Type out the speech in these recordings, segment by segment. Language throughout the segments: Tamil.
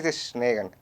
லிரிசிஸ்ட் ஸ்நேகன்.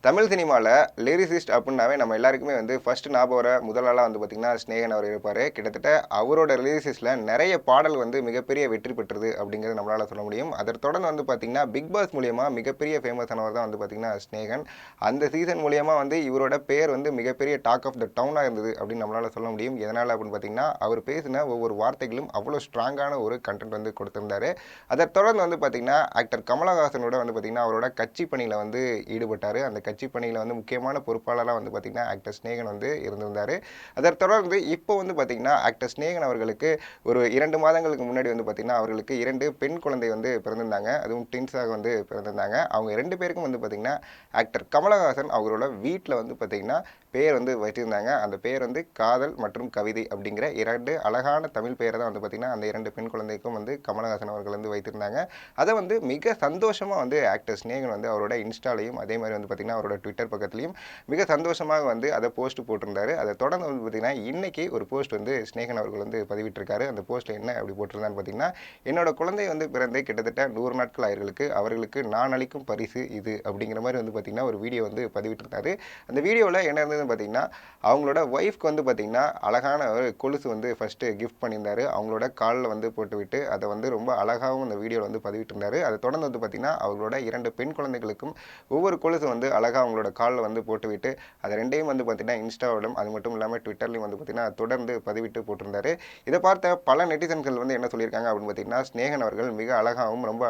தமிழ் சினிமாவில் லிரிசிஸ்ட் அப்படின்னாவே நம்ம எல்லாருக்குமே வந்து ஃபர்ஸ்ட் ஞாபகம் வர முதல் ஆளாக வந்து பார்த்திங்கன்னா ஸ்நேகன் அவர் இருப்பார். கிட்டத்தட்ட அவரோட லிரிசிஸ்டில் நிறைய பாடல் வந்து மிகப்பெரிய வெற்றி பெற்றது அப்படிங்கிறது நம்மளால் சொல்ல முடியும். அதை தொடர்ந்து வந்து பார்த்திங்கன்னா பிக் பாஸ் மூலியமாக மிகப்பெரிய ஃபேமஸ் ஆனவர் தான் வந்து பார்த்திங்கன்னா ஸ்நேகன். அந்த சீசன் மூலியமாக வந்து இவரோட பேர் வந்து மிகப்பெரிய டாக் ஆஃப் த டவுனாக இருந்தது அப்படின்னு நம்மளால் சொல்ல முடியும். எதனால் அப்படின்னு பார்த்திங்கன்னா அவர் பேசின ஒவ்வொரு வார்த்தைகளும் அவ்வளோ ஸ்ட்ராங்கான ஒரு கண்டென்ட் வந்து கொடுத்திருந்தாரு. அதை தொடர்ந்து வந்து பார்த்திங்கன்னா ஆக்டர் கமலஹாசனோட வந்து பார்த்திங்கன்னா அவரோட கட்சி பணியில் வந்து ஈடுபட்டார். அந்த கட்சி பணியில் வந்து முக்கியமான பொறுப்பாளராக வந்து பார்த்திங்கன்னா ஆக்டர் ஸ்நேகன் வந்து இருந்திருந்தார். அதை தொடர்ந்து இப்போ வந்து பார்த்திங்கன்னா ஆக்டர் ஸ்நேகன் அவர்களுக்கு ஒரு 2 மாதங்களுக்கு முன்னாடி வந்து பார்த்திங்கன்னா அவர்களுக்கு 2 பெண் குழந்தை வந்து பிறந்திருந்தாங்க. அதுவும் ட்வின்ஸாக வந்து பிறந்திருந்தாங்க. அவங்க 2 பேருக்கும் வந்து பார்த்திங்கன்னா ஆக்டர் கமலஹாசன் அவரோட வீட்டில் வந்து பார்த்திங்கன்னா பேர் வந்து வச்சிருந்தாங்க. அந்த பேர் வந்து காதல் மற்றும் கவிதை அப்படிங்கிற 2 அழகான தமிழ் பெயரை தான் வந்து பார்த்திங்கன்னா அந்த 2 பெண் குழந்தைக்கும் வந்து கமலஹாசன் அவர்கள் வந்து வைத்திருந்தாங்க. அதை வந்து மிக சந்தோஷமாக வந்து ஆக்டர் ஸ்நேகன் வந்து அவரோட இன்ஸ்டாலையும் அதே மாதிரி வந்து பார்த்திங்கன்னா அவரோட ட்விட்டர் பக்கத்துலையும் மிக சந்தோஷமாக வந்து அதை போஸ்ட் போட்டிருந்தாரு. அதை தொடர்ந்து வந்து பார்த்திங்கன்னா இன்றைக்கி ஒரு போஸ்ட் வந்து ஸ்நேகன் அவர்கள் வந்து பதிவிட்டிருக்காரு. அந்த போஸ்ட்டில் என்ன அப்படி போட்டிருந்தான்னு பார்த்திங்கன்னா, என்னோட குழந்தை வந்து பிறந்து கிட்டத்தட்ட 100 நாட்கள் ஆயிருக்கு, அவர்களுக்கு நான் அளிக்கும் பரிசு இது அப்படிங்கிற மாதிரி வந்து பார்த்திங்கன்னா ஒரு வீடியோ வந்து பதிவிட்டிருந்தாரு. அந்த வீடியோவில் என்ன இருந்ததுன்னு பார்த்திங்கன்னா, அவங்களோட ஒய்ஃப்க்கு வந்து பார்த்திங்கன்னா அழகான ஒரு கொலுசு வந்து ஃபஸ்ட்டு கிஃப்ட் பண்ணியிருந்தாரு. அவங்களோட காலில் வந்து போட்டுவிட்டு அதை வந்து ரொம்ப அழகாகவும் அந்த வீடியோவில் வந்து பதிவிட்டிருந்தாரு. அதை தொடர்ந்து வந்து பார்த்திங்கன்னா அவங்களோட 2 பெண் குழந்தைகளுக்கும் ஒவ்வொரு கொலுசு வந்து அழகாக அவங்களோட காலில் வந்து போட்டுவிட்டு அதை 2யும் வந்து பார்த்திங்கன்னா இன்ஸ்டாவிலும் அது மட்டும் இல்லாமல் ட்விட்டர்லையும் வந்து பார்த்திங்கன்னா தொடர்ந்து பதிவிட்டு போட்டிருந்தாரு. இதை பார்த்த பல நெட்டிசன்கள் வந்து என்ன சொல்லியிருக்காங்க அப்படின்னு பார்த்திங்கன்னா, ஸ்நேகன் அவர்கள் மிக அழகாகவும் ரொம்ப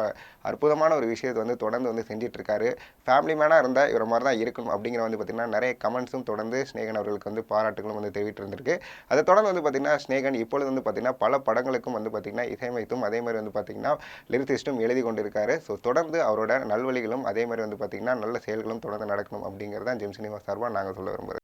அற்புதமான ஒரு விஷயத்தை வந்து தொடர்ந்து வந்து செஞ்சிட்ருக்காரு. ஃபேமிலி மேனாக இருந்தால் இவரை மாதிரி தான் இருக்கணும் அப்படிங்கிற வந்து பார்த்திங்கன்னா நிறைய கமெண்ட்ஸும் தொடர்ந்து ஸ்நேகன் அவர்களுக்கு வந்து பாராட்டுகளும் வந்து தெரிவித்து இருந்திருக்கு. அதை தொடர்ந்து வந்து பார்த்திங்கன்னா ஸ்நேகன் இப்பொழுது வந்து பார்த்திங்கன்னா பல படங்களுக்கும் வந்து பார்த்திங்கன்னா இசையமைத்தும் அதே மாதிரி வந்து பார்த்திங்கன்னா லிரிசிஸ்ட்டும் எழுதி கொண்டிருக்காரு. ஸோ தொடர்ந்து அவரோட நல்வழிகளும் அதே மாதிரி வந்து பார்த்திங்கன்னா நல்ல செயல்களும் தொடர்ந்து நடக்கணும் அப்படிங்கிறது தான் ஜெம் சினிமா சார்பாக நாங்கள் சொல்ல விரும்புகிறோம்.